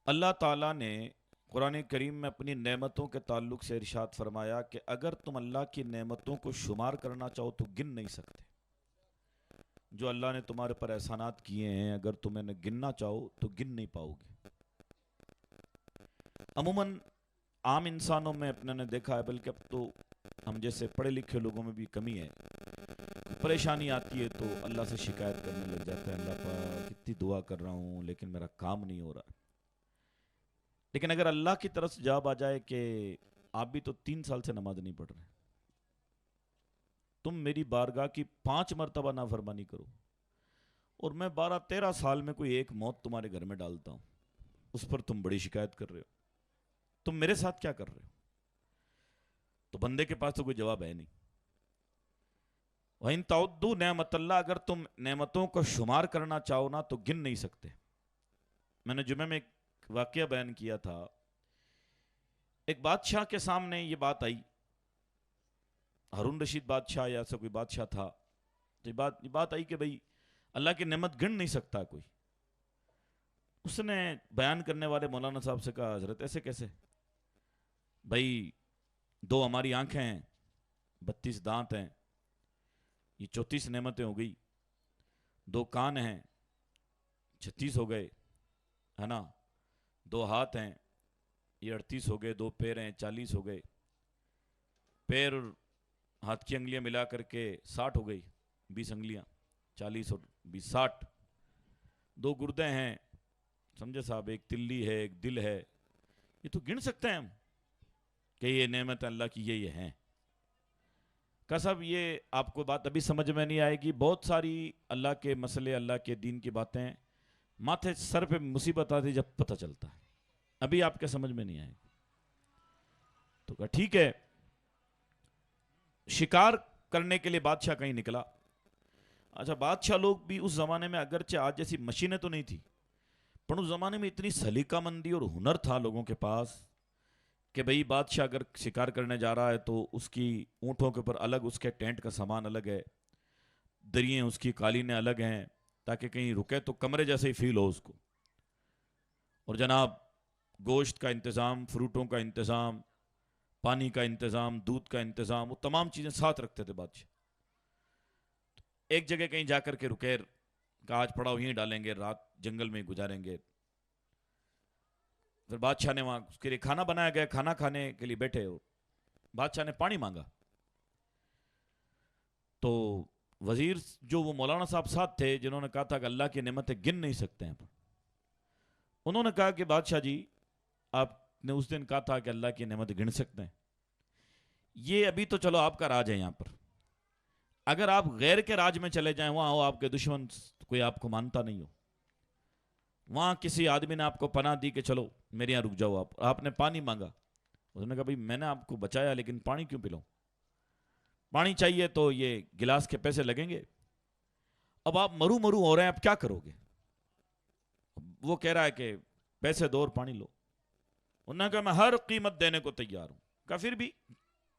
اللہ تعالیٰ نے قرآن کریم میں اپنی نعمتوں کے تعلق سے ارشاد فرمایا کہ اگر تم اللہ کی نعمتوں کو شمار کرنا چاہو تو گن نہیں سکتے۔ جو اللہ نے تمہارے پر احسانات کیے ہیں اگر تم انہیں گننا چاہو تو گن نہیں پاؤ گے۔ عموماً عام انسانوں میں اپنے نے دیکھا ہے، بلکہ اب تو ہم جیسے پڑھے لکھے لوگوں میں بھی کمی ہے، پریشانی آتی ہے تو اللہ سے شکایت کرنے لگ جاتا ہے، اللہ پاک کتنی دعا کر رہا ہوں لیکن میرا کام نہیں ہو رہا۔ لیکن اگر اللہ کی طرف سے جواب آ جائے کہ آپ بھی تو 3 سال سے نماز نہیں پڑھ رہے، تم میری بارگاہ کی 5 مرتبہ نافرمانی کرو اور میں 12-13 سال میں کوئی ایک موت تمہارے گھر میں ڈالتا ہوں، اس پر تم بڑی شکایت کر رہے ہو، تم میرے ساتھ کیا کر رہے ہو؟ تو بندے کے پاس تو کوئی جواب ہے نہیں۔ وَإِن تَعُدُّوا نِعْمَتَ اللَّهِ، اگر تم نعمتوں کو شمار کرنا چاہو نا تو گن نہیں سکتے۔ میں نے جمعہ میں ایک واقعہ بیان کیا تھا، ایک بادشاہ کے سامنے یہ بات آئی، ہارون رشید بادشاہ یا ایسا کوئی بادشاہ تھا، تو یہ بات آئی کہ بھئی اللہ کی نعمت گن نہیں سکتا کوئی۔ اس نے بیان کرنے والے مولانا صاحب سے کہا، حضرت ایسے کیسے؟ بھئی 2 ہماری آنکھیں ہیں، 32 دانت ہیں، یہ 34 نعمتیں ہو گئی، 2 کان ہیں 36 ہو گئے، ہے نا، 2 ہاتھ ہیں یہ 38 ہو گئے، 2 پیر ہیں 40 ہو گئے، پیر اور ہاتھ کی انگلیاں ملا کر کے 60 ہو گئی، 20 انگلیاں 40 اور 20 60، 2 گردے ہیں، سمجھے صاحب، ایک تلی ہے، ایک دل ہے، یہ تو گن سکتے ہیں ہم کہ یہ نعمت اللہ کی یہ ہیں۔ کہ صاحب یہ آپ کو بات ابھی سمجھ میں نہیں آئے گی، بہت ساری اللہ کے مسئلے، اللہ کے دین کی باتیں ماتھے سر پہ مصیبت آتی جب پتہ چلتا ہے، ابھی آپ کے سمجھ میں نہیں آئے گی۔ تو کہا ٹھیک ہے، شکار کرنے کے لیے بادشاہ کہیں نکلا۔ اچھا، بادشاہ لوگ بھی اس زمانے میں اگرچہ آج جیسی مشینیں تو نہیں تھی، پر اس زمانے میں اتنی سلیقہ مندی اور ہنر تھا لوگوں کے پاس کہ بھئی بادشاہ اگر شکار کرنے جا رہا ہے تو اس کی اونٹوں کے اوپر الگ اس کے ٹینٹ کا سامان الگ ہے، درییں اس کی قالینیں الگ ہیں تاکہ کہیں رکے تو کمرے جیسے ہی فیل ہو اس کو، اور جناب گوشت کا انتظام، فروٹوں کا انتظام، پانی کا انتظام، دودھ کا انتظام، وہ تمام چیزیں ساتھ رکھتے تھے بادشاہ۔ ایک جگہ کہیں جا کر کے رکے، کہا آج پڑاؤ یہیں ڈالیں گے، رات جنگل میں گزاریں گے۔ پھر بادشاہ نے وہاں اس کے لیے کھانا بنایا گیا، کھانا کھانے کے لیے بیٹھے ہو، بادشاہ نے پانی مانگا تو وزیر جو وہ مولانا صاحب ساتھ تھے جنہوں نے کہا تھا کہ اللہ کی نعمتیں گن نہیں سکتے ہیں، انہوں نے کہا کہ بادشاہ جی آپ نے اس دن کہا تھا کہ اللہ کی نعمت گن سکتے ہیں، یہ ابھی تو چلو آپ کا راج ہے یہاں پر، اگر آپ غیر کے راج میں چلے جائیں، وہاں ہو آپ کے دشمن، کوئی آپ کو مانتا نہیں ہو، وہاں کسی آدمی نے آپ کو پناہ دی کہ چلو میرے یہاں رک جاؤ، آپ نے پانی مانگا، اس نے کہا بھئی میں نے آپ کو بچایا لیکن پانی کیوں پلاؤں؟ پانی چاہیے تو یہ گلاس کے پیسے لگیں گے، اب آپ مرو مرو ہو رہے ہیں، اب کیا کرو گے؟ وہ کہہ رہا ہے کہ پیسے دو اور پانی لو۔ انہوں نے کہا میں ہر قیمت دینے کو تیار ہوں۔ کہا پھر بھی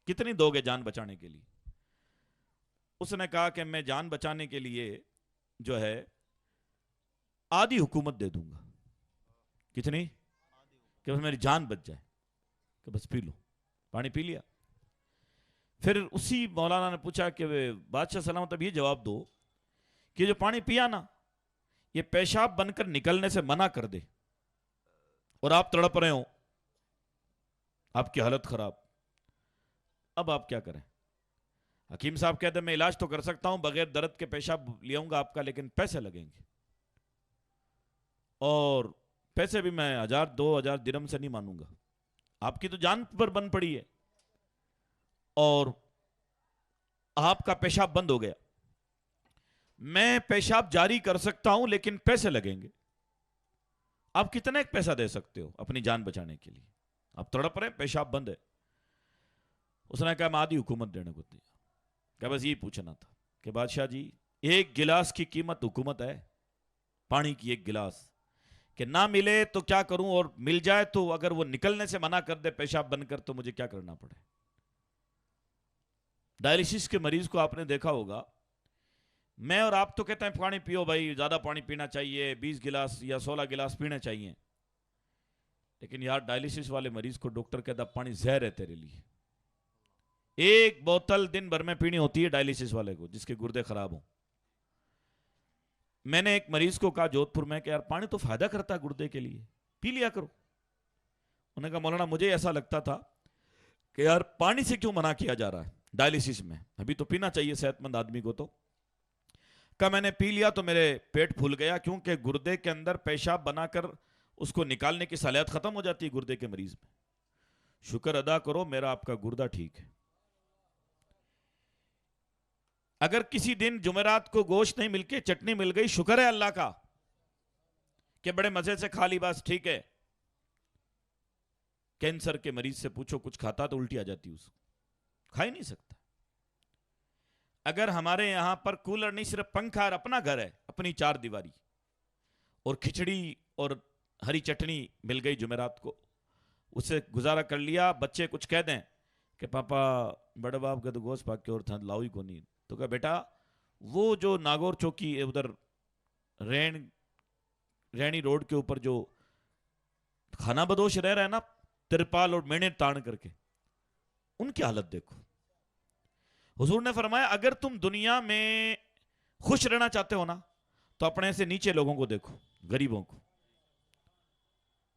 کتنی دو گے جان بچانے کے لیے؟ اس نے کہا کہ میں جان بچانے کے لیے جو ہے آدھی حکومت دے دوں گا۔ کتنی؟ کہ بس میری جان بچ جائے، کہ بس پی لو۔ پانی پی لیا۔ پھر اسی مولانا نے پوچھا کہ بادشاہ سلامت اب یہ جواب دو کہ جو پانی پیا نا یہ پیشاب بن کر نکلنے سے منع کر دے اور آپ تڑپ رہے ہوں، آپ کی حالت خراب، اب آپ کیا کریں؟ حکیم صاحب کہتے ہیں میں علاج تو کر سکتا ہوں، بغیر درد کے پیشاب لے آؤں گا آپ کا، لیکن پیسے لگیں گے، اور پیسے بھی میں 1000-2000 درہم سے نہیں مانوں گا، آپ کی تو جان پر بن پڑی ہے اور آپ کا پیشاب بند ہو گیا، میں پیشاب جاری کر سکتا ہوں لیکن پیسے لگیں گے، آپ کتنے پیسہ دے سکتے ہو اپنی جان بچانے کے لیے؟ آپ تڑپ رہے، پیشاب بند ہے۔ اس نے کہا میں آدھی حکومت دینے کو تیار۔ کہ بس یہی پوچھنا تھا کہ بادشاہ جی ایک گلاس کی قیمت حکومت ہے، پانی کی ایک گلاس، کہ نہ ملے تو کیا کروں، اور مل جائے تو اگر وہ نکلنے سے منع کر دے پیشاب بن کر تو مجھے کیا کرنا پڑے؟ ڈائلیسس کے مریض کو آپ نے دیکھا ہوگا، میں اور آپ تو کہتے ہیں پانی پیو بھائی، زیادہ پانی پینا چاہیے، 20 گلاس یا 16 گلاس پینے چاہیے، لیکن یار ڈائلیسس والے مریض کو ڈاکٹر کہتا پانی زہر ہے تیرے لیے. ایک بوتل دن بھر میں پینی ہوتی ہے ڈائلیسس والے کو جس کے گردے خراب ہوں. میں نے ایک مریض کو کہا جودھ پور میں کہ یار پانی تو فائدہ کرتا ہے گردے کے لیے, پی لیا کرو. انہوں نے کہا مولانا مجھے ایسا لگتا تھا کہ یار پانی سے کیوں منع کیا جا رہا ہے ڈائلیسس میں, ابھی تو پینا چاہیے صحت مند آدمی کو. تو کہا میں نے پی لیا تو میرے پیٹ پھول گیا, کیونکہ گردے کے اندر پیشاب بنا کر اس کو نکالنے کی صلاحیت ختم ہو جاتی ہے گردے کے مریض میں. شکر ادا کرو میرا آپ کا گردہ ٹھیک ہے. اگر کسی دن جمعرات کو گوشت نہیں مل کے چٹنی مل گئی, شکر ہے اللہ کا کہ بڑے مزے سے کھا لی, بس ٹھیک ہے. کینسر کے مریض سے پوچھو کچھ کھاتا تو الٹی آ جاتی, اس کو کھا ہی نہیں سکتا. اگر ہمارے یہاں پر کولر نہیں صرف پنکھا اور اپنا گھر ہے, اپنی چار دیواری, اور کھچڑی اور ہری چٹنی مل گئی جمعرات کو, اس سے گزارا کر لیا. بچے کچھ کہہ دیں کہ پاپا بڑے باپ کا تو گوشت پاک کے اور تھا لاؤ ہی کو نہیں, تو کہا بیٹا وہ جو ناگور چوکی ادھر رینی روڈ کے اوپر جو کھانا بدوش رہ رہا ہے نا, ترپال اور مینے تان کر کے, ان کی حالت دیکھو. حضور نے فرمایا اگر تم دنیا میں خوش رہنا چاہتے ہو نا تو اپنے سے نیچے لوگوں کو دیکھو, غریبوں کو,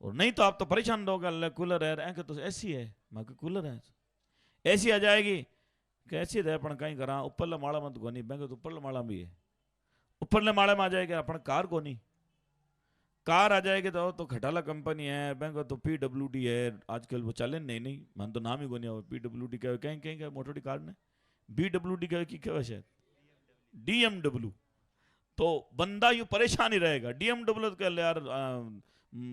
اور نہیں تو آپ تو پریشان رہو گے. اللہ کولر ہے کہ تو ایسی ہے, میں کہ کولر ہے ایسی آ جائے گی کہ ایسی ہے اپن کہیں کرا اوپر ماڑا مت گونی, میں کہ تو اوپر ماڑا بھی ہے, اوپر ماڑے میں آ جائے گا اپن کار گونی, کار آ جائے گی تو کھٹالا کمپنی ہے, بینک تو پی ڈبلو ڈی ہے آج کل وہ چلے نہیں من تو نام ہی گونیا پی ڈبلو ڈی کا کہیں موٹر کار نے بی ڈبلو ڈی کا کی کیا شاید ڈی ایم ڈبلو, تو بندہ یوں پریشان ہی رہے گا. ڈی ایم ڈبلو تو کہ یار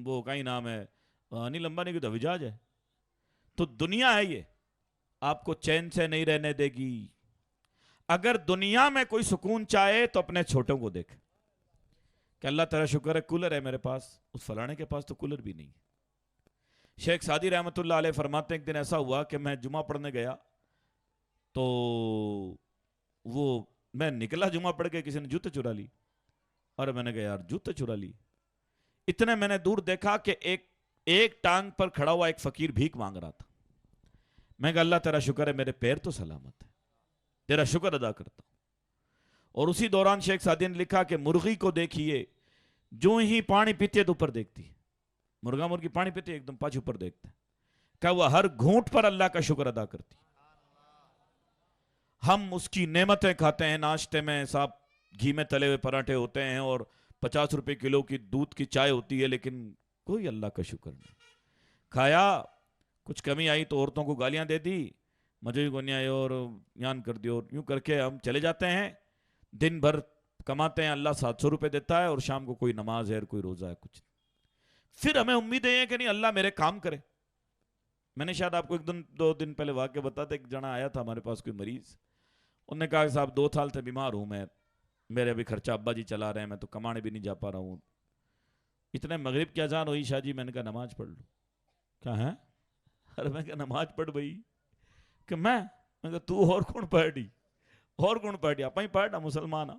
وہ کہیں نام ہے انیل امبانی کی تو حجاج ہے. تو دنیا ہے یہ آپ کو چین سے نہیں رہنے دے گی. اگر دنیا میں کوئی سکون چاہے تو اپنے چھوٹوں کو دیکھ کہ اللہ تعالیٰ شکر ہے کولر ہے میرے پاس, اس فلانے کے پاس تو کولر بھی نہیں. شیخ سعدی رحمۃ اللہ علیہ فرماتے ہیں ایک دن ایسا ہوا کہ میں جمعہ پڑھنے گیا تو وہ میں نکلا جمعہ پڑھ کے, کسی نے جوتے چرا لی, اور میں نے کہا یار جوتے چرا لی. اتنے میں نے دور دیکھا کہ ایک ٹانگ پر کھڑا ہوا ایک فقیر بھیک مانگ رہا تھا. میں کہا اللہ تیرا شکر ہے میرے پیر تو سلامت ہے, تیرا شکر ادا کرتا ہوں. اور اسی دوران شیخ سعدی نے لکھا کہ مرغی کو دیکھیے جو ہی پانی پیتے تو اوپر دیکھتی ہے, مرغا مرغی پانی پیتے ایک دم پاچھ اوپر دیکھتے ہیں, کہ وہ ہر گھونٹ پر اللہ کا شکر ادا کرتی. ہم اس کی نعمتیں کھاتے ہیں, ناشتے میں صاحب گھی میں تلے ہوئے پراٹھے ہوتے ہیں اور 50 روپے کلو کی دودھ کی چائے ہوتی ہے, لیکن کوئی اللہ کا شکر نہیں. کھایا کچھ کمی آئی تو عورتوں کو گالیاں دے دی, مجھے بھی گونیا اور یان کر دیو, یوں کر کے ہم چلے جاتے ہیں. دن بھر کماتے ہیں, اللہ 700 روپے دیتا ہے, اور شام کو کوئی نماز ہے کوئی روزہ ہے کچھ. پھر ہمیں امید ہے کہ نہیں اللہ میرے کام کرے. میں نے شاید آپ کو 2 دن پہلے واقعہ بتایا, ایک جنا آیا تھا ہمارے پاس کوئی مریض, انہوں نے کہا کہ صاحب 2 سال سے بیمار ہوں میں, میرے ابھی خرچہ ابا جی چلا رہے ہیں, میں تو کمانے بھی نہیں جا پا رہا ہوں. اتنے مغرب کی اذان ہوئی شاہ جی, میں نے کہا نماز پڑھ لوں. کیا ہے؟ ارے میں کہا نماز پڑھ بھائی. کہ میں کہا تو اور کون پڑھی, اور کون پڑھی, آپ ہی پڑھنا مسلمان.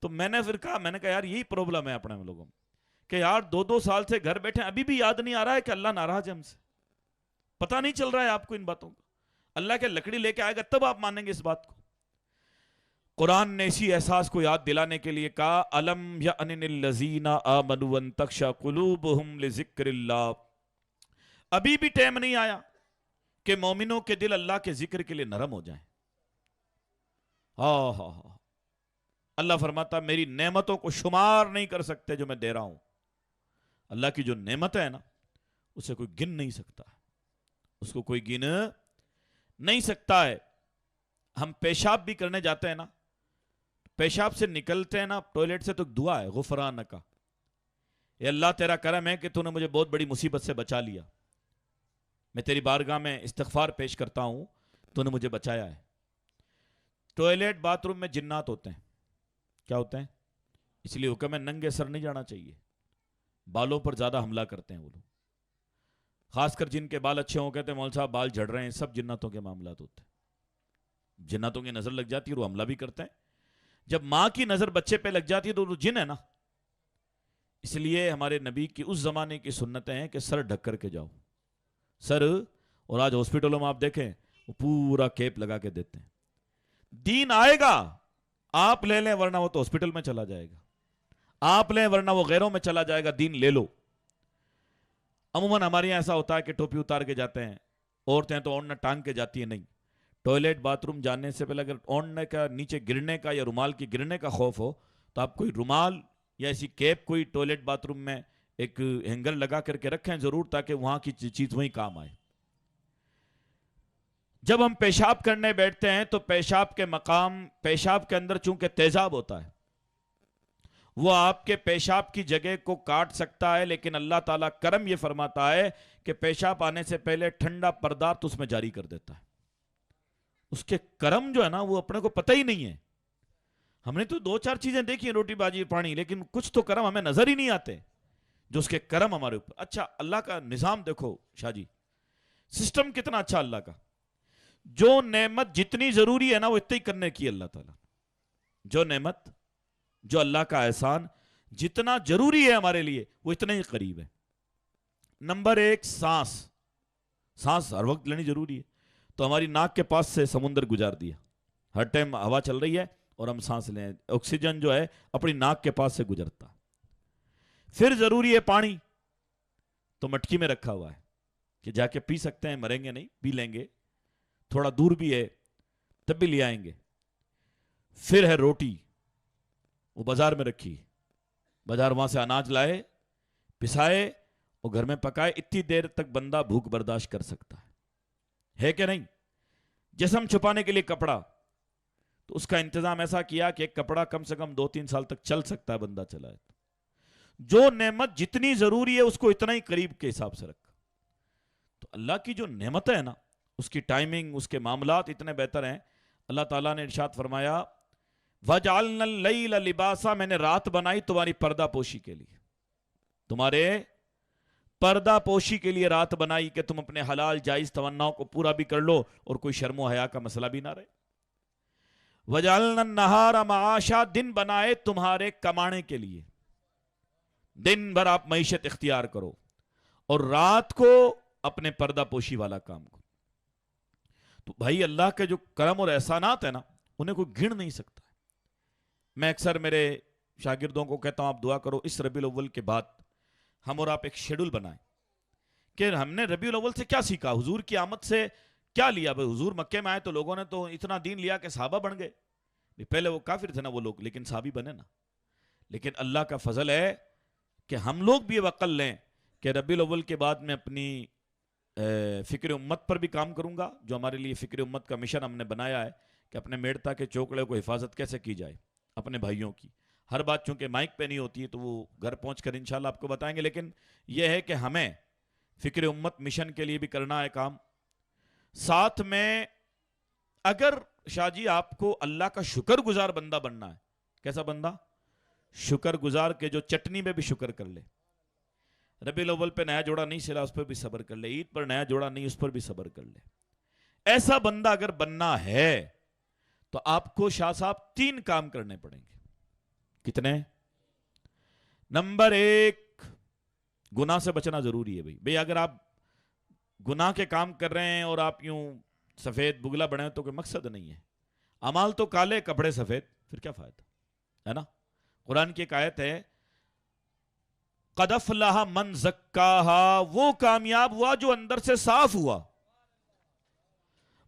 تو میں نے پھر کہا, میں نے کہا یار یہی پرابلم ہے اپنے لوگوں میں کہ یار 2 سال سے گھر بیٹھے ابھی بھی یاد نہیں آ رہا ہے کہ اللہ ناراض ہے ہم سے. پتہ نہیں چل رہا ہے آپ کو ان باتوں کا. اللہ کے لکڑی لے کے آئے گا تب آپ مانیں گے اس بات کو. قرآن نے اسی احساس کو یاد دلانے کے لیے کہا الم یأن للذین آمنوا ان تخشع قلوبہم لذکر اللہ. ابھی بھی ٹائم نہیں آیا کہ مومنوں کے دل اللہ کے ذکر کے لیے نرم ہو جائیں. اللہ فرماتا میری نعمتوں کو شمار نہیں کر سکتے جو میں دے رہا ہوں. اللہ کی جو نعمت ہے نا اسے کوئی گن نہیں سکتا, اس کو کوئی گن نہیں سکتا ہے. ہم پیشاب بھی کرنے جاتے ہیں نا, پیشاب سے نکلتے ہیں نا ٹوائلٹ سے, تو دعا ہے غفرانک, اے اللہ تیرا کرم ہے کہ تو نے مجھے بہت بڑی مصیبت سے بچا لیا, میں تیری بارگاہ میں استغفار پیش کرتا ہوں, تو نے مجھے بچایا ہے. ٹوائلٹ باتھ روم میں جنات ہوتے ہیں. کیا ہوتے ہیں؟ اس لیے حکم ہے ننگے سر نہیں جانا چاہیے, بالوں پر زیادہ حملہ کرتے ہیں وہ لوگ, خاص کر جن کے بال اچھے ہوں. کہتے ہیں مول صاحب بال جھڑ رہے ہیں, سب جناتوں کے معاملات ہوتے ہیں. جناتوں کی نظر لگ جاتی ہے اور وہ حملہ بھی کرتے ہیں. جب ماں کی نظر بچے پہ لگ جاتی ہے تو وہ جن ہے نا, اس لیے ہمارے نبی کی اس زمانے کی سنتیں ہیں کہ سر ڈھک کر کے جاؤ سر. اور آج ہاسپٹلوں میں آپ دیکھیں وہ پورا کیپ لگا کے دیتے ہیں. دین آئے گا آپ لے لیں ورنہ وہ تو ہاسپٹل میں چلا جائے گا. آپ لیں ورنہ وہ غیروں میں چلا جائے گا. دین لے لو. عموماً ہمارے یہاں ایسا ہوتا ہے کہ ٹوپی اتار کے جاتے ہیں. عورتیں تو اوڑھنا ٹانگ کے جاتی ہیں. نہیں, ٹوائلٹ باتھ روم جانے سے پہلے اگر اوڑھنے کا نیچے گرنے کا یا رومال کی گرنے کا خوف ہو تو آپ کوئی رومال یا ایسی کیپ کوئی ٹوائلٹ باتھ روم میں ایک ہینگر لگا کر کے رکھیں ضرور, تاکہ وہاں کی چیز وہیں کام آئے. جب ہم پیشاب کرنے بیٹھتے ہیں تو پیشاب کے مقام, پیشاب کے اندر چونکہ تیزاب ہوتا ہے, وہ آپ کے پیشاب کی جگہ کو کاٹ سکتا ہے, لیکن اللہ تعالیٰ کرم یہ فرماتا ہے کہ پیشاب آنے سے پہلے ٹھنڈا پردارت اس میں جاری کر دیتا ہے. اس کے کرم جو ہے نا وہ اپنے کو پتہ ہی نہیں ہے. ہم نے تو 2-4 چیزیں دیکھی ہیں, روٹی باجی پانی, لیکن کچھ تو کرم ہمیں نظر ہی نہیں آتے جو اس کے کرم ہمارے اوپر. اچھا, اللہ کا نظام دیکھو شاہ جی, سسٹم کتنا اچھا اللہ کا. جو نعمت جتنی ضروری ہے نا وہ اتنی کرنے کی اللہ تعالیٰ. جو نعمت, جو اللہ کا احسان جتنا ضروری ہے ہمارے لیے وہ اتنا ہی قریب ہے. نمبر 1, سانس. سانس ہر وقت لینی ضروری ہے, تو ہماری ناک کے پاس سے سمندر گزار دیا. ہر ٹائم ہوا چل رہی ہے اور ہم سانس لیں, آکسیجن جو ہے اپنی ناک کے پاس سے گزرتا. پھر ضروری ہے پانی, تو مٹکی میں رکھا ہوا ہے کہ جا کے پی سکتے ہیں, مریں گے نہیں, پی لیں گے. تھوڑا دور بھی ہے تب بھی لے آئیں گے. پھر ہے روٹی, وہ بازار میں رکھی, بازار وہاں سے اناج لائے, پسائے اور گھر میں پکائے. اتنی دیر تک بندہ بھوک برداشت کر سکتا ہے کہ نہیں. جسم چھپانے کے لیے کپڑا, تو اس کا انتظام ایسا کیا کہ ایک کپڑا کم سے کم 2-3 سال تک چل سکتا ہے بندہ چلائے. جو نعمت جتنی ضروری ہے اس کو اتنا ہی قریب کے حساب سے رکھا. تو اللہ کی جو نعمت ہے نا اس کی ٹائمنگ, اس کے معاملات اتنے بہتر ہیں. اللہ تعالیٰ نے ارشاد فرمایا وَجَعَلْنَا اللَّيْلَ لِبَاسًا, میں نے رات بنائی تمہاری پردہ پوشی کے لیے, تمہارے پردہ پوشی کے لیے رات بنائی کہ تم اپنے حلال جائز تمناؤں کو پورا بھی کر لو اور کوئی شرم و حیا کا مسئلہ بھی نہ رہے. وَجَعَلْنَا النَّهَارَ مَعَاشًا, دن بنائے تمہارے کمانے کے لیے, دن بھر آپ معیشت اختیار کرو, اور رات کو اپنے پردہ پوشی والا کام کرو. تو بھائی اللہ کے جو کرم اور احسانات ہیں نا انہیں کوئی گن نہیں سکتا. میں اکثر میرے شاگردوں کو کہتا ہوں آپ دعا کرو اس ربیع الاول کے بعد ہم اور آپ ایک شیڈول بنائیں کہ ہم نے ربیع الاول سے کیا سیکھا, حضور کی آمد سے کیا لیا. بھائی حضور مکے میں آئے تو لوگوں نے تو اتنا دین لیا کہ صحابہ بن گئے. پہلے وہ کافر تھے نا وہ لوگ, لیکن صحابی بنے نا. لیکن اللہ کا فضل ہے کہ ہم لوگ بھی یہ عقل لیں کہ ربیع الاول کے بعد میں اپنی فکر امت پر بھی کام کروں گا. جو ہمارے لیے فکر امت کا مشن ہم نے بنایا ہے کہ اپنے میڑتا کے چوکڑے کو حفاظت کیسے کی جائے اپنے بھائیوں کی. ہر بات چونکہ مائک پہ نہیں ہوتی ہے تو وہ گھر پہنچ کر انشاءاللہ آپ کو بتائیں گے, لیکن یہ ہے کہ ہمیں فکر امت مشن کے لیے بھی کرنا ہے کام. ساتھ میں اگر شاہ جی آپ کو اللہ کا شکر گزار بندہ بننا ہے, کیسا بندہ, شکر گزار کے جو چٹنی میں بھی شکر کر لے, ربیع الاول پہ نیا جوڑا نہیں سلا اس پر بھی صبر کر لے, عید پر نیا جوڑا نہیں اس پر بھی صبر کر لے. ایسا بندہ اگر بننا ہے تو آپ کو شاہ صاحب 3 کام کرنے پڑیں گے. کتنے؟ نمبر 1, گناہ سے بچنا ضروری ہے. بھئی اگر آپ گناہ کے کام کر رہے ہیں اور آپ یوں سفید بگلا بنے تو کوئی مقصد نہیں ہے. اعمال تو کالے, کپڑے سفید, پھر کیا فائدہ ہے نا. قرآن کی ایک آیت ہے قَدْ أَفْلَحَ مَنْ زَكَّاهَا, وہ کامیاب ہوا جو اندر سے صاف ہوا.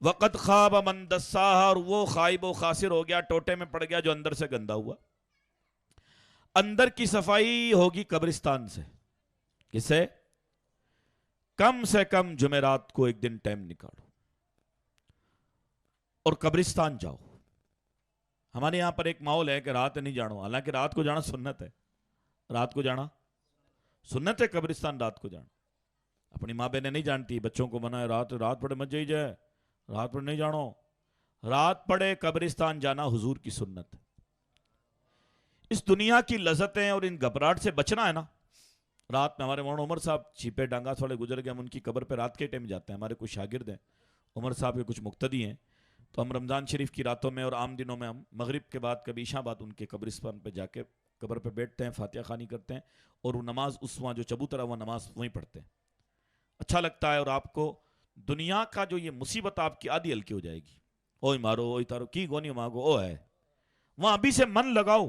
وَقَدْ خَابَ مَنْ دَسَّاهَا, اور وہ خائب و خاسر ہو گیا, ٹوٹے میں پڑ گیا جو اندر سے گندا ہوا. اندر کی صفائی ہوگی قبرستان سے. کس سے؟ کم سے کم جمعرات کو ایک دن ٹائم نکالو اور قبرستان جاؤ. ہمارے یہاں پر ایک ماحول ہے کہ رات نہیں جانو, حالانکہ رات کو جانا سنت ہے. رات کو جانا سنت ہے, قبرستان رات کو جانا. اپنی ماں بہنیں نہیں جانتی, بچوں کو منع ہے رات پڑے مت جائی جائے, رات پڑے نہیں جانو. رات پڑے قبرستان جانا حضور کی سنت ہے. اس دنیا کی لذتیں اور ان گھبراہٹ سے بچنا ہے نا. رات میں ہمارے مولانا عمر صاحب چھیپے ڈانگا تھوڑے گزر گئے, ہم ان کی قبر پہ رات کے ٹائم جاتے ہیں. ہمارے کچھ شاگرد ہیں, عمر صاحب کے کچھ مقتدی ہیں, تو ہم رمضان شریف کی راتوں میں اور عام دنوں میں ہم مغرب کے بعد کبھی عشاء بعد ان کے قبرستان پہ جا کے قبر پہ بیٹھتے ہیں، فاتحہ خوانی کرتے ہیں، اور وہ نماز اس وہاں جو چبوترا وہ نماز وہیں پڑھتے ہیں. اچھا لگتا ہے، اور آپ کو دنیا کا جو یہ مصیبت آپ کی آدھی ہلکی ہو جائے گی. اوئی مارو اوئی تارو کی گونی مانگو او ہے، وہاں ابھی سے من لگاؤ.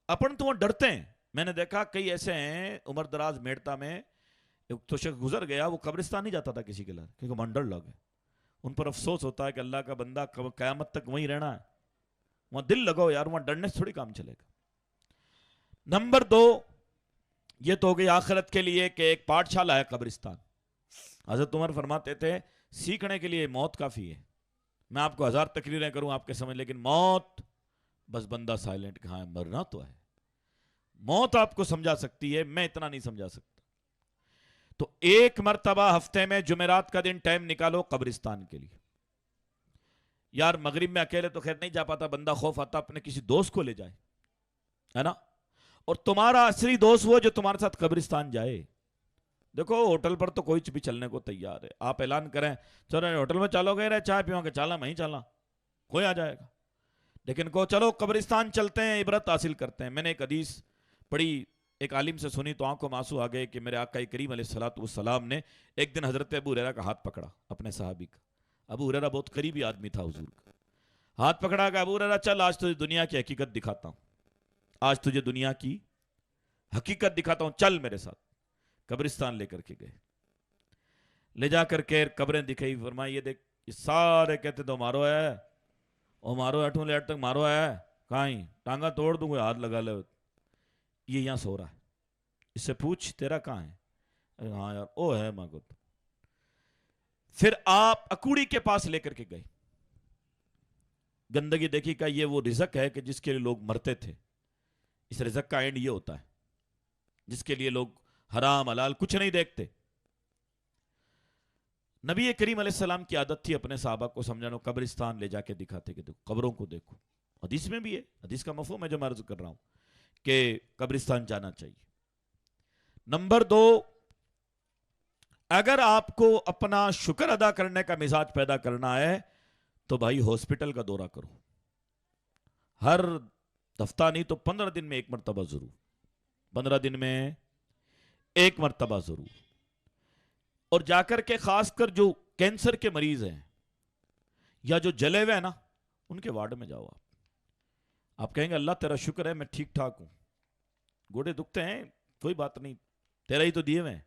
اپن تو وہ ڈرتے ہیں. میں نے دیکھا کئی ایسے ہیں عمر دراز میڑتا میں، ایک تو شخص گزر گیا، وہ قبرستان نہیں جاتا تھا کسی کے لئے کیونکہ من ڈر لگ گئے. ان پر افسوس ہوتا ہے کہ اللہ کا بندہ قیامت تک وہیں رہنا ہے. وہاں دل لگاؤ یار، وہاں ڈرنے سے تھوڑی کام چلے گا. نمبر 2، یہ تو ہو گئی آخرت کے لیے کہ ایک پاٹھ شالہ ہے قبرستان. حضرت عمر فرماتے تھے سیکھنے کے لیے موت کافی ہے. میں آپ کو 1000 تقریریں کروں آپ کے سمجھ، لیکن موت بس بندہ سائلنٹ کہاں ہے، مرنا تو ہے. موت آپ کو سمجھا سکتی ہے، میں اتنا نہیں سمجھا سکتا. تو ایک مرتبہ ہفتے میں جمعرات کا دن ٹائم نکالو قبرستان کے لیے. یار مغرب میں اکیلے تو خیر نہیں جا پاتا بندہ، خوف آتا اپنے کسی دوست کو لے جائے، ہے نا. اور تمہارا اصلی دوست وہ جو تمہارے ساتھ قبرستان جائے. دیکھو ہوٹل پر تو کوئی بھی چلنے کو تیار ہے. آپ اعلان کریں چلو ہوٹل میں چلو گے رہے چائے پیو گے، چلا میں ہی چلا، کوئی آ جائے گا. لیکن کو چلو قبرستان چلتے ہیں، عبرت حاصل کرتے ہیں. میں نے ایک حدیث پڑھی، ایک عالم سے سنی تو آنکھوں میں آنسو آ گئے کہ میرے آقا کریم علیہ الصلوۃ والسلام نے ایک دن حضرت ابو ہریرہ کا ہاتھ پکڑا، اپنے صحابی کا. ابو ہریرہ بہت قریبی آدمی تھا حضور کا. ہاتھ پکڑا کہ ابو ہریرہ چل آج تجھے دنیا کی حقیقت دکھاتا ہوں، آج تجھے دنیا کی حقیقت دکھاتا ہوں، چل میرے ساتھ. قبرستان لے کر کے گئے، لے جا کر کے قبریں دکھائی. فرمایا یہ دیکھ، یہ سارے کہتے تو مارو ہے، او مارو ہٹوں لیٹ تک مارو ہے، کہاں ہی ٹانگا توڑ دوں، کوئی ہاتھ لگا لے. یہ یہاں سو رہا ہے، اس سے پوچھ تیرا کہاں ہے. ہاں یار او ہے ماں کو. پھر آپ اکوڑی کے پاس لے کر کے گئے. گندگی دیکھی کہ یہ وہ رزق ہے کہ جس کے لیے لوگ مرتے تھے. اس رزق کا اینڈ یہ ہوتا ہے جس کے لیے لوگ حرام حلال کچھ نہیں دیکھتے. نبی کریم علیہ السلام کی عادت تھی اپنے صحابہ کو سمجھانا، قبرستان لے جا کے دکھاتے کہ دیکھو قبروں کو دیکھو. حدیث میں بھی ہے، حدیث کا مفہوم ہے جو میں عرض کر رہا ہوں کہ قبرستان جانا چاہیے. نمبر 2، اگر آپ کو اپنا شکر ادا کرنے کا مزاج پیدا کرنا ہے تو بھائی ہاسپٹل کا دورہ کرو. ہر ہفتہ نہیں تو 15 دن میں ایک مرتبہ ضرور، 15 دن میں ایک مرتبہ ضرور. اور جا کر کے خاص کر جو کینسر کے مریض ہیں یا جو جلے ہوئے ہیں نا، ان کے وارڈ میں جاؤ. آپ کہیں گے اللہ تیرا شکر ہے میں ٹھیک ٹھاک ہوں، گوڑے دکھتے ہیں کوئی بات نہیں، تیرا ہی تو دیے ہوئے ہیں،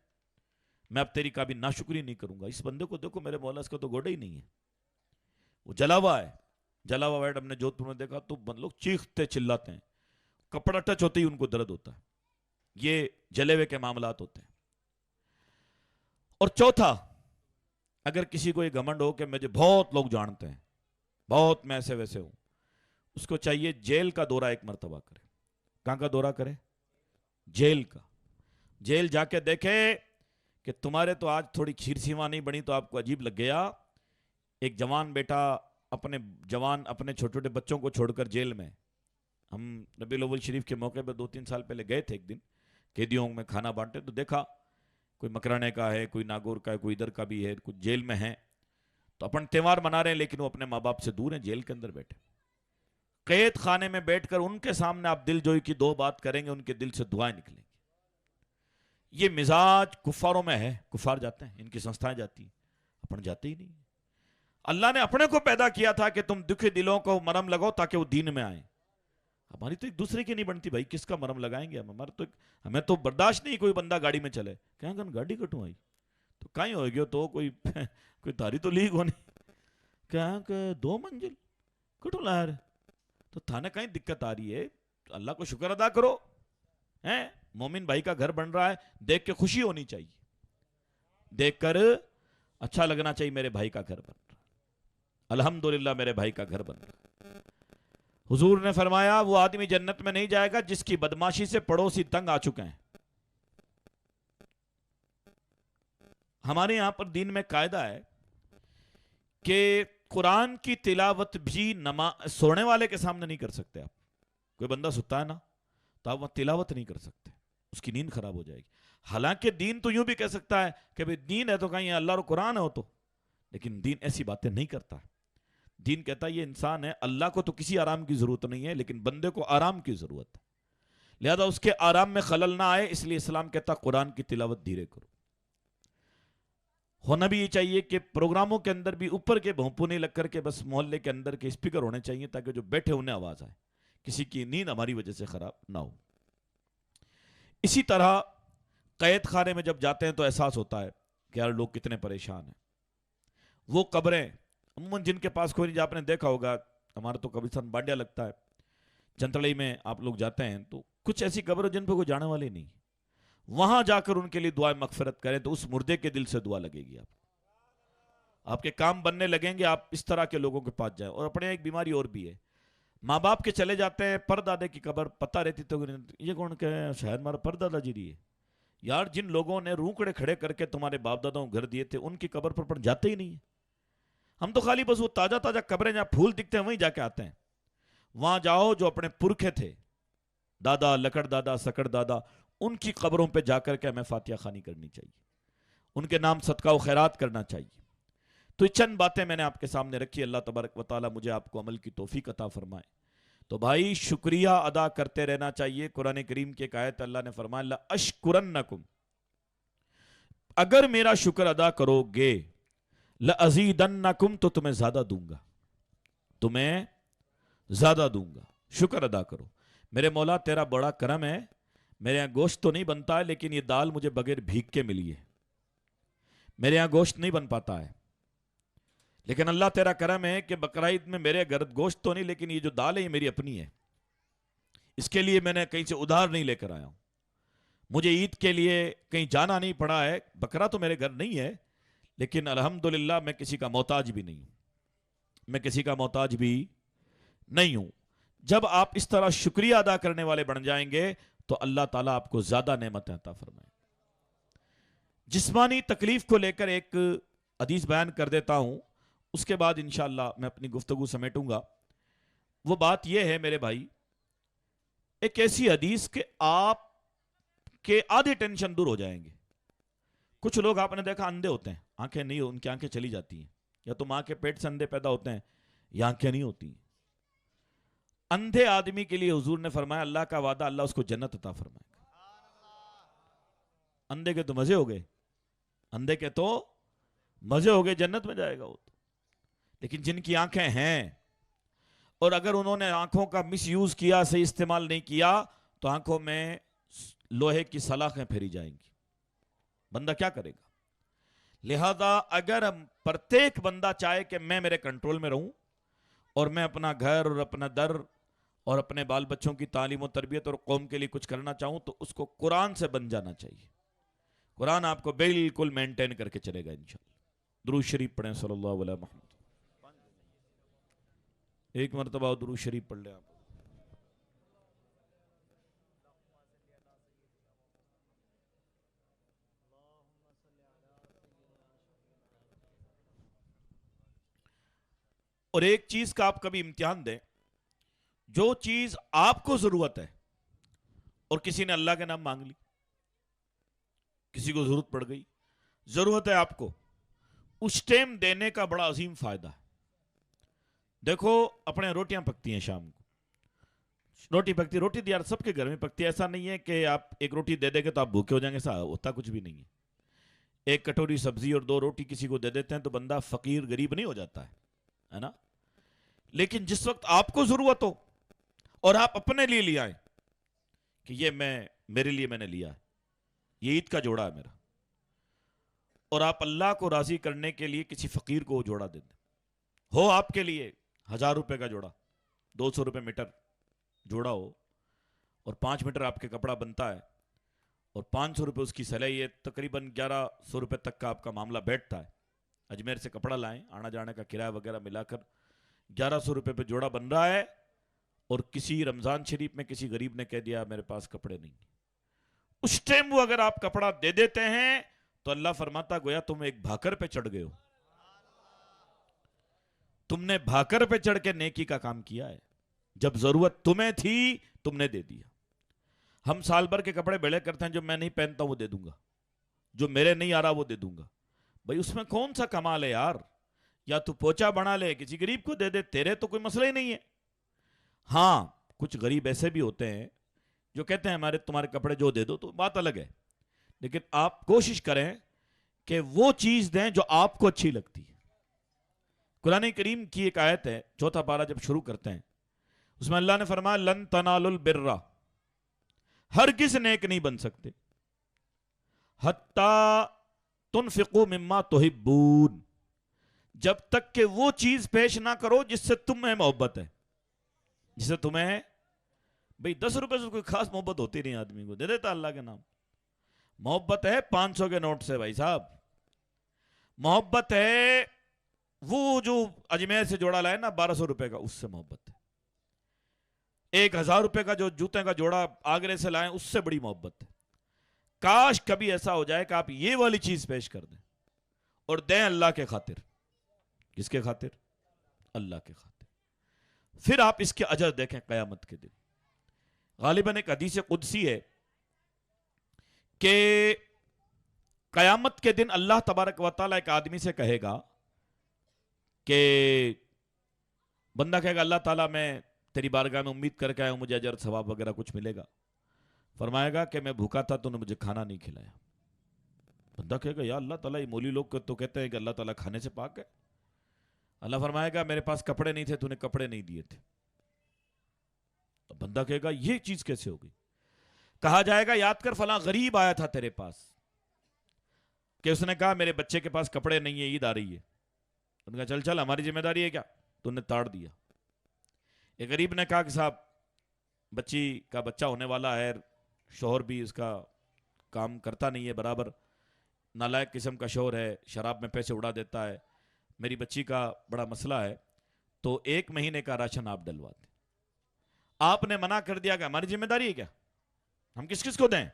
میں اب تیری کابھی ناشکری نہیں کروں گا. اس بندے کو دیکھو میرے مولا، اس کو تو گوڑے ہی نہیں ہے، وہ جلا ہوا ہے. جلا ہوا وائٹ ہم نے جودھ پور میں دیکھا تو لوگ چیختے چلاتے ہیں، کپڑا ٹچ ہوتے ہی ان کو درد ہوتا ہے. یہ جلے ہوئے کے معاملات ہوتے ہیں. اور چوتھا، اگر کسی کو یہ گھمنڈ ہو کہ مجھے بہت لوگ جانتے ہیں، بہت میں ایسے ویسے ہوں، اس کو چاہیے جیل کا دورہ ایک مرتبہ کرے. کہاں کا دورہ کرے؟ جیل کا. جیل جا کے دیکھے کہ تمہارے تو آج تھوڑی کھیر سیما نہیں بنی تو آپ کو عجیب لگ گیا. ایک جوان بیٹا اپنے چھوٹے چھوٹے بچوں کو چھوڑ کر جیل میں، ہم ربیع الاول شریف کے موقع پہ 2-3 سال پہلے گئے تھے ایک دن، قیدیوں میں کھانا بانٹے تو دیکھا کوئی مکرانے کا ہے، کوئی ناگور کا ہے، کوئی ادھر کا بھی ہے، کچھ جیل میں ہیں. تو اپن تہوار منا رہے ہیں لیکن وہ اپنے ماں باپ سے دور ہیں، جیل کے اندر بیٹھے. قید خانے میں بیٹھ کر ان کے سامنے آپ دل جوئی کی 2 بات کریں گے، ان کے دل سے دعائیں نکلیں گی. یہ مزاج کفاروں میں ہے. کفار جاتے ہیں، ان کی سنستھائیں جاتی ہیں، اپن جاتے ہی نہیں. اللہ نے اپنے کو پیدا کیا تھا کہ تم دکھی دلوں کو مرم لگاؤ تاکہ وہ دین میں آئیں. ہماری تو ایک دوسرے کی نہیں بنتی بھائی، کس کا مرم لگائیں گے ہم؟ ہمیں تو برداشت نہیں کوئی بندہ گاڑی میں چلے، کہیں گے گاڑی کٹوں آئی تو کہیں ہوئے گی تو کوئی تاری تو لیگ ہونی، کہیں کہ 2 منزل کٹوں لا رہے تو تھانے کہیں دقت آ رہی ہے. اللہ کو شکر ادا کرو، مومن بھائی کا گھر بن رہا ہے، دیکھ کے خوشی ہونی چاہیے، دیکھ کر اچھا لگنا چاہیے میرے بھائی کا گھر بن رہا، الحمدللہ میرے بھائی کا گھر بن رہا. حضور نے فرمایا وہ آدمی جنت میں نہیں جائے گا جس کی بدماشی سے پڑوسی تنگ آ چکے ہیں. ہمارے یہاں پر دین میں قاعدہ ہے کہ قرآن کی تلاوت بھی سونے والے کے سامنے نہیں کر سکتے. آپ کوئی بندہ ستا ہے نا تو آپ وہ تلاوت نہیں کر سکتے، اس کی نیند خراب ہو جائے گی. حالانکہ دین تو یوں بھی کہہ سکتا ہے کہ بھئی دین ہے تو کہیں اللہ اور قرآن ہو تو، لیکن دین ایسی باتیں نہیں کرتا. دین کہتا ہے یہ انسان ہے، اللہ کو تو کسی آرام کی ضرورت نہیں ہے، لیکن بندے کو آرام کی ضرورت ہے، لہذا اس کے آرام میں خلل نہ آئے، اس لیے اسلام کہتا قرآن کی تلاوت دھیرے کرو۔ ہونا بھی یہ چاہیے کہ پروگراموں کے اندر بھی اوپر کے بھونپو نہیں لگ کر کے بس محلے کے اندر کے اسپیکر ہونے چاہیے تاکہ جو بیٹھے انہیں آواز آئے، کسی کی نیند ہماری وجہ سے خراب نہ ہو۔ اسی طرح قید خانے میں جب جاتے ہیں تو احساس ہوتا ہے کہ یار لوگ کتنے پریشان ہیں۔ وہ قبریں عموماً جن کے پاس کوئی نہیں، آپ نے دیکھا ہوگا، ہمارا تو قبرستان بانڈیا لگتا ہے، چنتڑی میں آپ لوگ جاتے ہیں تو کچھ ایسی قبر جن پہ کوئی جانے والے نہیں، وہاں جا کر ان کے لیے دعائیں مغفرت کریں تو اس مردے کے دل سے دعا لگے گی، آپ کے کام بننے لگیں گے، آپ اس طرح کے لوگوں کے پاس جائیں۔ اور اپنے ایک بیماری اور بھی ہے، ماں باپ کے چلے جاتے ہیں، پردادے کی قبر پتہ رہتی تو یہ کون کہ شاید ہمارا پردادا جی رہی ہے، یار جن لوگوں نے روکڑے کھڑے کر کے تمہارے باپ داداؤں گھر دیے تھے ان کی قبر پر جاتے ہی نہیں ہیں۔ ہم تو خالی بس وہ تازہ تازہ قبریں جہاں پھول دکھتے ہیں وہیں جا کے آتے ہیں۔ وہاں جاؤ جو اپنے پرکھے تھے، دادا، لکڑ دادا، سکڑ دادا، ان کی قبروں پہ جا کر کے ہمیں فاتحہ خوانی کرنی چاہیے، ان کے نام صدقہ و خیرات کرنا چاہیے۔ تو یہ چند باتیں میں نے آپ کے سامنے رکھی، اللہ تبارک و تعالی مجھے آپ کو عمل کی توفیق عطا فرمائے۔ تو بھائی شکریہ ادا کرتے رہنا چاہیے۔ قرآن کریم کی ایک آیت اللہ نے فرمایا لَأَشْكُرَنَّكُمْ، اگر میرا شکر ادا کرو گے، لَأَزِيدَنَّكُمْ، تو تمہیں زیادہ دوں گا، تمہیں زیادہ دوں گا۔ شکر ادا کرو، میرے مولا تیرا بڑا کرم ہے، میرے یہاں گوشت تو نہیں بنتا ہے لیکن یہ دال مجھے بغیر بھیگ کے ملی ہے، میرے یہاں گوشت نہیں بن پاتا ہے، لیکن اللہ تیرا کرم ہے کہ بقرعید میں میرے گھر گوشت تو نہیں لیکن یہ جو دال ہے یہ میری اپنی ہے، اس کے لیے میں نے کہیں سے ادھار نہیں لے کر آیا ہوں، مجھے عید کے لیے کہیں جانا نہیں پڑا ہے، بکرا تو میرے گھر نہیں ہے لیکن الحمدللہ میں کسی کا محتاج بھی نہیں ہوں، میں کسی کا محتاج بھی نہیں ہوں۔ جب آپ اس طرح شکریہ ادا کرنے والے بن جائیں گے تو اللہ تعالیٰ آپ کو زیادہ نعمتیں عطا فرمائیں۔ جسمانی تکلیف کو لے کر ایک حدیث بیان کر دیتا ہوں، اس کے بعد انشاءاللہ میں اپنی گفتگو سمیٹوں گا۔ وہ بات یہ ہے میرے بھائی، ایک ایسی حدیث کہ آپ کے آدھے ٹینشن دور ہو جائیں گے۔ کچھ لوگ آپ نے دیکھا اندھے ہوتے ہیں، آنکھیں نہیں، ان کی آنکھیں چلی جاتی ہیں، یا تو ماں کے پیٹ سے اندھے پیدا ہوتے ہیں یا آنکھیں نہیں ہوتی ہیں۔ اندھے آدمی کے لیے حضور نے فرمایا اللہ کا وعدہ، اللہ اس کو جنت عطا فرمائے گا۔ اندھے کے تو مزے ہو گئے، اندھے کے تو مزے ہو گئے، جنت میں جائے گا وہ تو۔ لیکن جن کی آنکھیں ہیں اور اگر انہوں نے آنکھوں کا مس یوز کیا، صحیح استعمال نہیں کیا، تو آنکھوں میں لوہے کی سلاخیں پھیری جائیں گی، بندہ کیا کرے گا؟ لہذا اگر پرتیک بندہ چاہے کہ میں میرے کنٹرول میں رہوں اور میں اپنا گھر اور اپنا در اور اپنے بال بچوں کی تعلیم و تربیت اور قوم کے لیے کچھ کرنا چاہوں تو اس کو قرآن سے بن جانا چاہیے۔ قرآن آپ کو بالکل مینٹین کر کے چلے گا انشاءاللہ۔ درود شریف پڑھیں صلی اللہ علیہ محمد، ایک مرتبہ درود شریف پڑھ لیں آپ۔ اور ایک چیز کا آپ کبھی امتحان دیں، جو چیز آپ کو ضرورت ہے اور کسی نے اللہ کے نام مانگ لی، کسی کو ضرورت پڑ گئی، ضرورت ہے آپ کو، اس ٹائم دینے کا بڑا عظیم فائدہ ہے۔ دیکھو اپنے روٹیاں پکتی ہیں شام کو، روٹی پکتی، روٹی تو یار سب کے گھر میں پکتی ہے، ایسا نہیں ہے کہ آپ ایک روٹی دے دیں گے تو آپ بھوکے ہو جائیں گے، ایسا ہوتا کچھ بھی نہیں ہے۔ ایک کٹوری سبزی اور 2 روٹی کسی کو دے دیتے ہیں تو بندہ فقیر غریب نہیں ہو جاتا ہے نا؟ لیکن جس وقت آپ کو ضرورت ہو اور آپ اپنے لیے لے آئیں کہ یہ میرے لیے میں نے لیا ہے، یہ عید کا جوڑا ہے میرا، اور آپ اللہ کو راضی کرنے کے لیے کسی فقیر کو وہ جوڑا دے دیں، ہو آپ کے لیے 1000 روپے کا جوڑا، 200 روپے میٹر جوڑا ہو، اور 5 میٹر آپ کے کپڑا بنتا ہے اور 500 روپے اس کی سلائی ہے، تقریباً 1100 روپے تک کا آپ کا معاملہ بیٹھتا ہے۔ اجمیر سے کپڑا لائیں، آنا جانے کا کرایہ وغیرہ ملا کر 1100 روپے پہ جوڑا بن رہا ہے، اور کسی رمضان شریف میں کسی غریب نے کہہ دیا میرے پاس کپڑے نہیں، اس ٹائم وہ اگر آپ کپڑا دے دیتے ہیں تو اللہ فرماتا گویا تم ایک بھاکر پہ چڑھ گئے ہو، تم نے بھاکر پہ چڑھ کے نیکی کا کام کیا ہے، جب ضرورت تمہیں تھی تم نے دے دیا۔ ہم سال بھر کے کپڑے بھیڑے کرتے ہیں، جو میں نہیں پہنتا وہ دے دوں گا، جو میرے نہیں آ رہا وہ دے دوں گا، بھائی اس میں کون سا کمال ہے یار؟ یا تو پوچا بنا لے کسی غریب کو دے دے، تیرے تو کوئی مسئلہ ہی نہیں ہے۔ ہاں کچھ غریب ایسے بھی ہوتے ہیں جو کہتے ہیں تمہارے کپڑے جو دے دو، تو بات الگ ہے، لیکن آپ کوشش کریں کہ وہ چیز دیں جو آپ کو اچھی لگتی ہے۔ قرآن کریم کی ایک آیت ہے، 4 پارہ جب شروع کرتے ہیں اس میں اللہ نے فرمایا لن تنالوا البر، ہرگز نیک نہیں بن سکتے، حتی تنفقوا مما تحبون، جب تک کہ وہ چیز پیش نہ کرو جس سے تمہیں محبت ہے، جس سے تمہیں، بھئی 10 روپے سے کوئی خاص محبت ہوتی نہیں آدمی کو، دے دیتا اللہ کے نام۔ محبت ہے 500 کے نوٹ سے بھائی صاحب، محبت ہے وہ جو اجمیر سے جوڑا لائے نا 1200 روپے کا، اس سے محبت ہے۔ 1000 روپے کا جو جوتے کا جوڑا آگرے سے لائیں، اس سے بڑی محبت ہے۔ کاش کبھی ایسا ہو جائے کہ آپ یہ والی چیز پیش کر دیں اور دیں اللہ کے خاطر۔ کس کے خاطر؟ اللہ کے خاطر۔ پھر آپ اس کے اجر دیکھیں قیامت کے دن۔ غالباً ایک حدیث قدسی ہے کہ قیامت کے دن اللہ تبارک و تعالیٰ ایک آدمی سے کہے گا کہ بندہ کہے گا اللہ تعالیٰ میں تیری بارگاہ میں امید کر کے آیا ہوں، مجھے اجر ثواب وغیرہ کچھ ملے گا۔ فرمائے گا کہ میں بھوکا تھا تو نے مجھے کھانا نہیں کھلایا۔ بندہ کہے گا یا اللہ تعالیٰ، یہ مولی لوگ تو کہتے ہیں کہ اللہ تعالیٰ کھانے سے پاک ہے۔ اللہ فرمائے گا میرے پاس کپڑے نہیں تھے، تو نے کپڑے نہیں دیے تھے۔ تو بندہ کہے گا یہ چیز کیسے ہوگی؟ کہا جائے گا یاد کر فلاں غریب آیا تھا تیرے پاس کہ اس نے کہا میرے بچے کے پاس کپڑے نہیں ہیں، عید آ رہی ہے۔ ان کا چل چل ہماری ذمہ داری ہے کیا؟ تو نے تاڑ دیا۔ ایک غریب نے کہا کہ صاحب بچی کا بچہ ہونے والا ہے، شوہر بھی اس کا کام کرتا نہیں ہے برابر، نالائق قسم کا شوہر ہے، شراب میں پیسے اڑا دیتا ہے، میری بچی کا بڑا مسئلہ ہے، تو 1 مہینے کا راشن آپ ڈلوا دیں۔ آپ نے منع کر دیا کہ ہماری ذمہ داری ہے کیا، ہم کس کس کو دیں،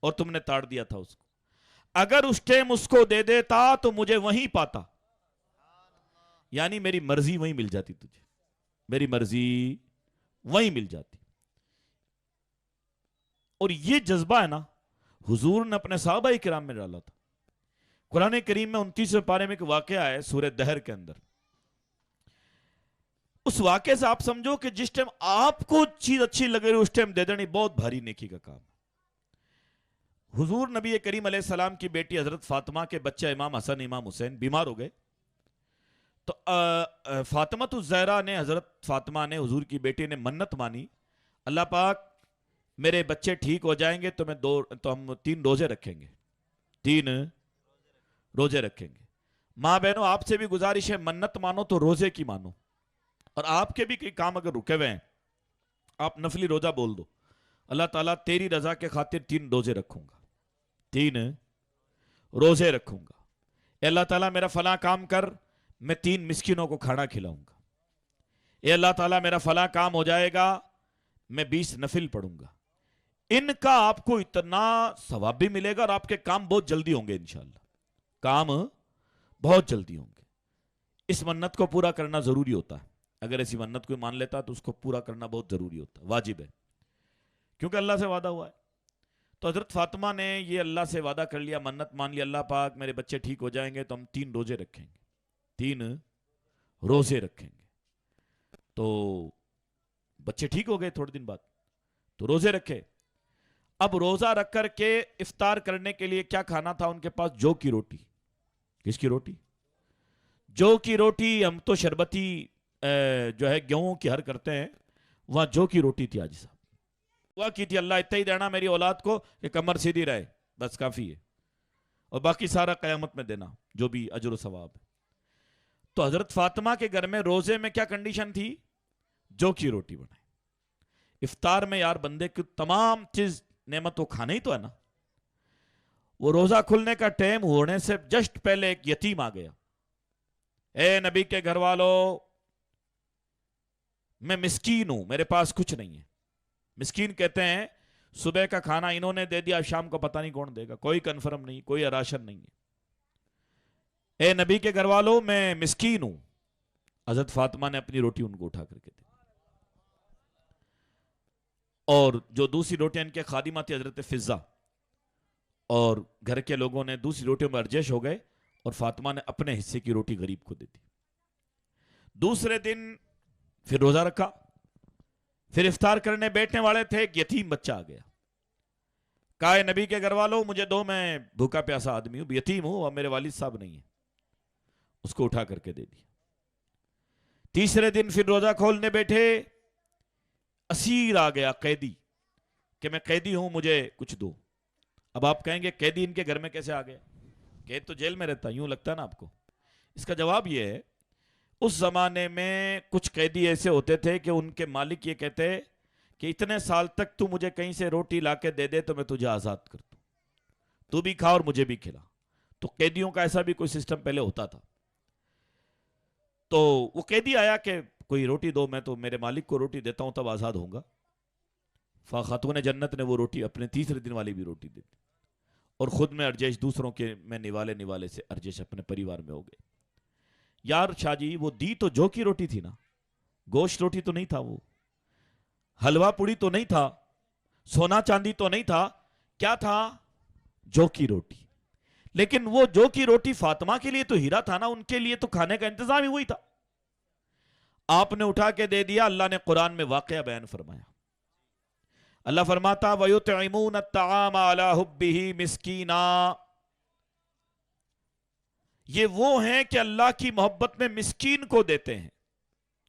اور تم نے تاڑ دیا تھا اس کو۔ اگر اس ٹائم اس کو دے دیتا تو مجھے وہیں پاتا، یعنی میری مرضی وہیں مل جاتی، تجھے میری مرضی وہیں مل جاتی۔ اور یہ جذبہ ہے نا حضور نے اپنے صحابہ کرام میں ڈالا تھا۔ قرآن کریم میں 29ویں پارے میں ایک واقعہ ہے سورہ دہر کے اندر۔ اس واقعے سے آپ سمجھو کہ جس ٹائم آپ کو چیز اچھی لگ رہی اس ٹائم دے دینی بہت بھاری نیکی کا کام ہے۔ حضور نبی کریم علیہ السلام کی بیٹی حضرت فاطمہ کے بچہ امام حسن امام حسین بیمار ہو گئے، تو فاطمہ الزہرا نے، حضرت فاطمہ نے، حضور کی بیٹی نے منت مانی، اللہ پاک میرے بچے ٹھیک ہو جائیں گے تو ہم 3 روزے رکھیں گے، 3 روزے رکھیں گے۔ ماں بہنوں آپ سے بھی گزارش ہے، منت مانو تو روزے کی مانو، اور آپ کے بھی کئی کام اگر رکے ہوئے ہیں آپ نفلی روزہ بول دو، اللہ تعالیٰ تیری رضا کے خاطر 3 روزے رکھوں گا، 3 روزے رکھوں گا۔ اے اللہ تعالیٰ میرا فلاں کام کر، میں 3 مسکینوں کو کھانا کھلاؤں گا۔ اے اللہ تعالیٰ میرا فلاں کام ہو جائے گا، میں 20 نفل پڑھوں گا۔ ان کا آپ کو اتنا ثواب بھی ملے گا اور آپ کے کام بہت جلدی ہوں گے، انشاءاللہ کام بہت جلدی ہوں گے۔ اس منت کو پورا کرنا ضروری ہوتا ہے، اگر ایسی منت کوئی مان لیتا تو اس کو پورا کرنا بہت ضروری ہوتا ہے، واجب ہے، کیونکہ اللہ سے وعدہ ہوا ہے۔ تو حضرت فاطمہ نے یہ اللہ سے وعدہ کر لیا، منت مان لیا، اللہ پاک میرے بچے ٹھیک ہو جائیں گے تو ہم 3 روزے رکھیں گے، 3 روزے رکھیں گے۔ تو بچے ٹھیک ہو گئے تھوڑے دن بعد، تو روزے رکھے۔ اب روزہ رکھ کر کے افطار کرنے کے لیے کیا کھانا تھا ان کے پاس؟ جو کی روٹی۔ کس کی روٹی؟ جو کی روٹی۔ ہم تو شربتی جو ہے گیہوں کی ہر کرتے ہیں، وہاں جو کی روٹی تھی حاجی صاحب، دعا کی تھی اللہ اتنا ہی دینا میری اولاد کو کہ کمر سیدھی رہے، بس کافی ہے، اور باقی سارا قیامت میں دینا جو بھی اجر و ثواب ہے۔ تو حضرت فاطمہ کے گھر میں روزے میں کیا کنڈیشن تھی؟ جو کی روٹی بنائے۔ افطار میں یار بندے کی تمام چیز نعمت وہ کھانا ہی تو ہے نا۔ وہ روزہ کھلنے کا ٹائم ہونے سے جسٹ پہلے ایک یتیم آ گیا، اے نبی کے گھر والوں میں مسکین ہوں، میرے پاس کچھ نہیں ہے۔ مسکین کہتے ہیں صبح کا کھانا انہوں نے دے دیا، شام کو پتہ نہیں کون دے گا، کوئی کنفرم نہیں، کوئی راشن نہیں ہے۔ اے نبی کے گھر والوں میں مسکین ہوں۔ حضرت فاطمہ نے اپنی روٹی ان کو اٹھا کر کے دی، اور جو دوسری روٹیاں ان کے خادمہ تھی حضرت فضہ، اور گھر کے لوگوں نے دوسری روٹیوں میں ارجش ہو گئے اور فاطمہ نے اپنے حصے کی روٹی غریب کو دے دی۔ دوسرے دن پھر روزہ رکھا. پھر افطار کرنے بیٹھنے والے تھے, ایک یتیم بچہ آ گیا. کہا نبی کے گھر والوں مجھے دو, میں بھوکا پیاسا آدمی ہوں, یتیم ہوں اور میرے والد صاحب نہیں ہیں. اس کو اٹھا کر کے دے دیا. تیسرے دن پھر روزہ کھولنے بیٹھے, اسیر آ گیا, قیدی, کہ میں قیدی ہوں مجھے کچھ دو. اب آپ کہیں گے قیدی ان کے گھر میں کیسے آ گیا؟ قید تو جیل میں رہتا, یوں لگتا ہے نا آپ کو. اس کا جواب یہ ہے, اس زمانے میں کچھ قیدی ایسے ہوتے تھے کہ ان کے مالک یہ کہتے کہ اتنے سال تک تو مجھے کہیں سے روٹی لا کے دے دے تو میں تجھے آزاد کر دوں, تو بھی کھا اور مجھے بھی کھلا. تو قیدیوں کا ایسا بھی کوئی سسٹم پہلے ہوتا تھا. تو وہ قیدی آیا کہ کوئی روٹی دو, میں تو میرے مالک کو روٹی دیتا ہوں تب آزاد ہوں گا. خاتون جنت نے وہ روٹی اپنے تیسرے دن والی بھی روٹی دی اور خود میں ارجش, دوسروں کے میں نوالے سے ارجش اپنے پریوار میں ہو گئے. یار شاہ جی وہ دی تو جو کی روٹی تھی نا, گوشت روٹی تو نہیں تھا, وہ حلوہ پوڑی تو نہیں تھا, سونا چاندی تو نہیں تھا, کیا تھا؟ جو کی روٹی. لیکن وہ جو کی روٹی فاطمہ کے لیے تو ہیرا تھا نا, ان کے لیے تو کھانے کا انتظام ہی وہی تھا. آپ نے اٹھا کے دے دیا. اللہ نے قرآن میں واقعہ بیان فرمایا. اللہ فرماتا وَيُطْعِمُونَ الطَّعَامَ عَلَى حُبِّهِ مِسْكِينًا, یہ وہ ہیں کہ اللہ کی محبت میں مسکین کو دیتے ہیں.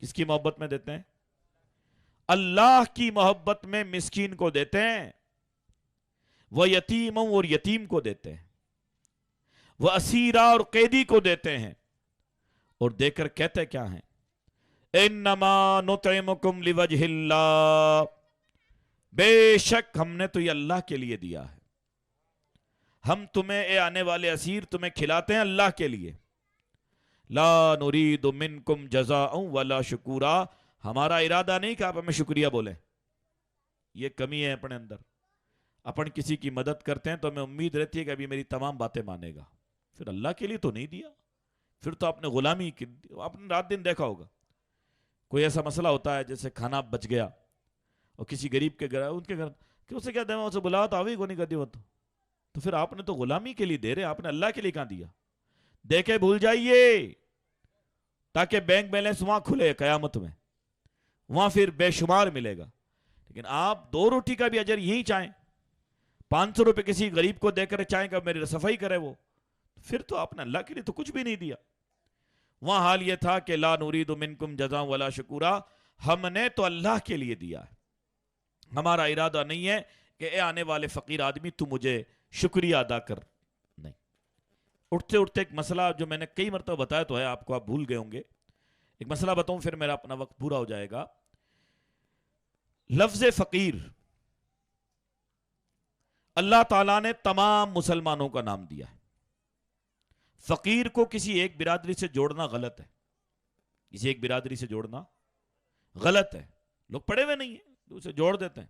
کس کی محبت میں دیتے ہیں؟ اللہ کی محبت میں مسکین کو دیتے ہیں. وہ یتیم اور یتیم کو دیتے ہیں, وہ اسیرہ اور قیدی کو دیتے ہیں. اور دے کر کہتے کیا ہیں؟ انما نطعمکم لوجہ اللہ, بے شک ہم نے تو یہ اللہ کے لیے دیا ہے. ہم تمہیں اے آنے والے اسیر تمہیں کھلاتے ہیں اللہ کے لیے. لا نرید منکم جزاء ولا شکورا, ہمارا ارادہ نہیں کہ آپ ہمیں شکریہ بولیں. یہ کمی ہے اپنے اندر. اپن کسی کی مدد کرتے ہیں تو ہمیں امید رہتی ہے کہ ابھی میری تمام باتیں مانے گا. پھر اللہ کے لیے تو نہیں دیا, پھر تو آپ نے غلامی کی. آپ نے رات دن دیکھا ہوگا کوئی ایسا مسئلہ ہوتا ہے جیسے کھانا بچ گیا اور کسی غریب کے گھر, ان کے گھر کہ اسے کیا دیں, اسے بلاؤ تو آوی کو نہیں کرتی وہ تو پھر آپ نے تو غلامی کے لیے دے رہے, آپ نے اللہ کے لیے کہاں دیا؟ دے کے بھول جائیے تاکہ بینک بیلنس وہاں کھلے قیامت میں, وہاں پھر بے شمار ملے گا. لیکن آپ 2 روٹی کا بھی اجر یہی چاہیں, 500 روپے کسی غریب کو دے کر چاہیں کہ میری صفائی کرے وہ, پھر تو آپ نے اللہ کے لیے تو کچھ بھی نہیں دیا. وہاں حال یہ تھا کہ لا نرید منکم جزاء ولا شکورا, ہم نے تو اللہ کے لیے دیا ہے, ہمارا ارادہ نہیں ہے کہ اے آنے والے فقیر آدمی تو مجھے شکریہ ادا کر. نہیں. اٹھتے اٹھتے ایک مسئلہ جو میں نے کئی مرتبہ بتایا تو ہے آپ کو, آپ بھول گئے ہوں گے, ایک مسئلہ بتاؤں پھر میرا اپنا وقت پورا ہو جائے گا. لفظ فقیر اللہ تعالیٰ نے تمام مسلمانوں کا نام دیا ہے. فقیر کو کسی ایک برادری سے جوڑنا غلط ہے, کسی ایک برادری سے جوڑنا غلط ہے. لوگ پڑھے ہوئے نہیں ہیں, اسے جوڑ دیتے ہیں.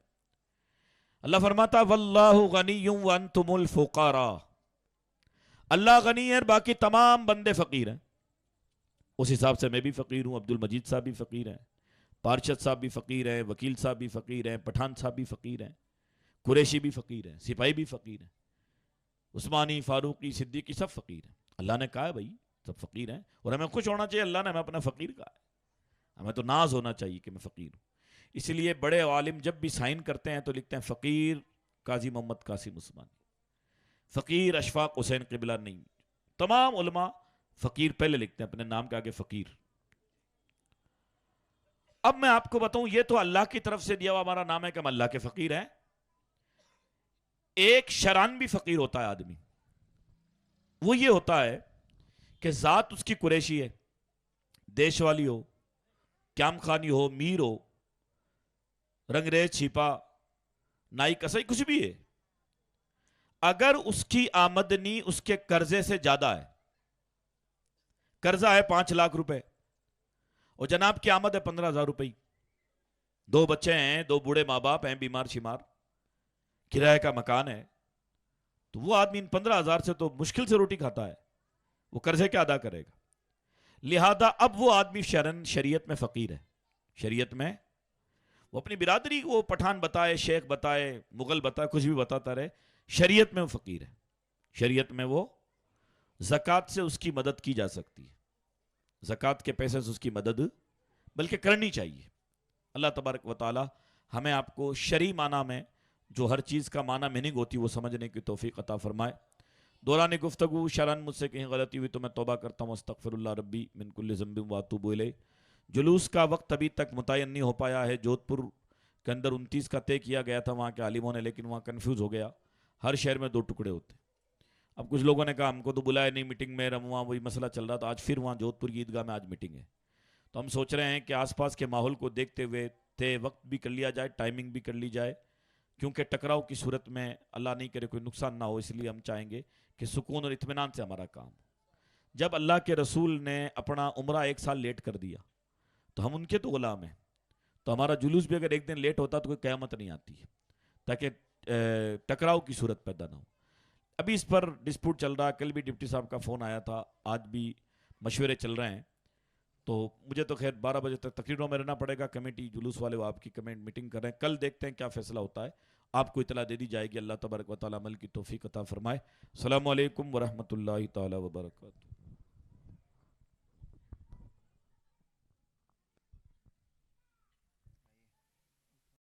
اللہ فرماتا واللہ غنی وانتم الفقراء, اللہ غنی ہے اور باقی تمام بندے فقیر ہیں. اس حساب سے میں بھی فقیر ہوں, عبد المجید صاحب بھی فقیر ہیں, پارشد صاحب بھی فقیر ہیں, وکیل صاحب بھی فقیر ہیں, پٹھان صاحب بھی فقیر ہیں, قریشی بھی فقیر ہیں, سپاہی بھی فقیر ہیں, عثمانی, فاروقی, صدیقی سب فقیر ہیں. اللہ نے کہا ہے بھائی سب فقیر ہیں, اور ہمیں خوش ہونا چاہیے, اللہ نے ہمیں اپنا فقیر کہا ہے, ہمیں تو ناز ہونا چاہیے کہ میں فقیر ہوں. اس لیے بڑے عالم جب بھی سائن کرتے ہیں تو لکھتے ہیں فقیر قاضی محمد قاسم عثمانی, فقیر اشفاق حسین قبلہ نہیں. تمام علماء فقیر پہلے لکھتے ہیں اپنے نام کے آگے فقیر. اب میں آپ کو بتاؤں, یہ تو اللہ کی طرف سے دیا ہوا ہمارا نام ہے کہ ہم اللہ کے فقیر ہیں. ایک شران بھی فقیر ہوتا ہے آدمی, وہ یہ ہوتا ہے کہ ذات اس کی قریشی ہے, دیش والی ہو, قیام خانی ہو, میر ہو, رنگریز چھپا, نائی کسائی, کچھ بھی ہے. اگر اس کی آمدنی اس کے قرضے سے زیادہ ہے, قرضہ ہے 5 لاکھ روپے اور جناب کی آمد ہے 15,000 روپے, 2 بچے ہیں, 2 بوڑھے ماں باپ ہیں, بیمار شمار, کرایہ کا مکان ہے, تو وہ آدمی ان 15,000 سے تو مشکل سے روٹی کھاتا ہے, وہ قرضے کیا ادا کرے گا؟ لہذا اب وہ آدمی شریعت میں فقیر ہے. شریعت میں وہ اپنی برادری کو پٹھان بتائے, شیخ بتائے, مغل بتائے, کچھ بھی بتاتا رہے, شریعت میں وہ فقیر ہے. شریعت میں وہ زکوٰۃ سے اس کی مدد کی جا سکتی ہے, زکوٰۃ کے پیسے سے اس کی مدد بلکہ کرنی چاہیے. اللہ تبارک و تعالی ہمیں آپ کو شرعی معنی میں جو ہر چیز کا معنی میننگ ہوتی ہے وہ سمجھنے کی توفیق عطا فرمائے. دوران گفتگو شرعاً مجھ سے کہیں غلطی ہوئی تو میں توبہ کرتا ہوں. استغفر اللہ ربی من کل ذنب واتوب الیہ. جلوس کا وقت ابھی تک متعین نہیں ہو پایا ہے. جودھ پور کے اندر 29 کا طے کیا گیا تھا وہاں کے عالموں نے, لیکن وہاں کنفیوز ہو گیا. ہر شہر میں 2 ٹکڑے ہوتے. اب کچھ لوگوں نے کہا ہم کو تو بلایا نہیں میٹنگ میں, وہاں وہی مسئلہ چل رہا تھا. آج پھر وہاں جودھ پور کی عیدگاہ میں آج میٹنگ ہے. تو ہم سوچ رہے ہیں کہ آس پاس کے ماحول کو دیکھتے ہوئے طے وقت بھی کر لیا جائے, ٹائمنگ بھی کر لی جائے, کیونکہ ٹکراؤ کی صورت میں اللہ نہیں کرے کوئی نقصان نہ ہو. اس لیے ہم چاہیں گے کہ سکون اور اطمینان سے ہمارا کام. جب اللہ کے رسول نے اپنا عمرہ 1 سال لیٹ کر دیا تو ہم ان کے تو غلام ہیں. تو ہمارا جلوس بھی اگر 1 دن لیٹ ہوتا تو کوئی قیامت نہیں آتی ہے, تاکہ ٹکراؤ کی صورت پیدا نہ ہو. ابھی اس پر ڈسپیوٹ چل رہا. کل بھی ڈپٹی صاحب کا فون آیا تھا, آج بھی مشورے چل رہے ہیں. تو مجھے تو خیر 12 بجے تک تقریروں میں رہنا پڑے گا. کمیٹی جلوس والے وہ آپ کی کمنٹ میٹنگ کر رہے ہیں. کل دیکھتے ہیں کیا فیصلہ ہوتا ہے, آپ کو اطلاع دے دی جائے گی. اللہ تبارک و تعالی عمل کی توفیق عطا فرمائے. السلام علیکم ورحمۃ اللہ تعالی وبرکاتہ.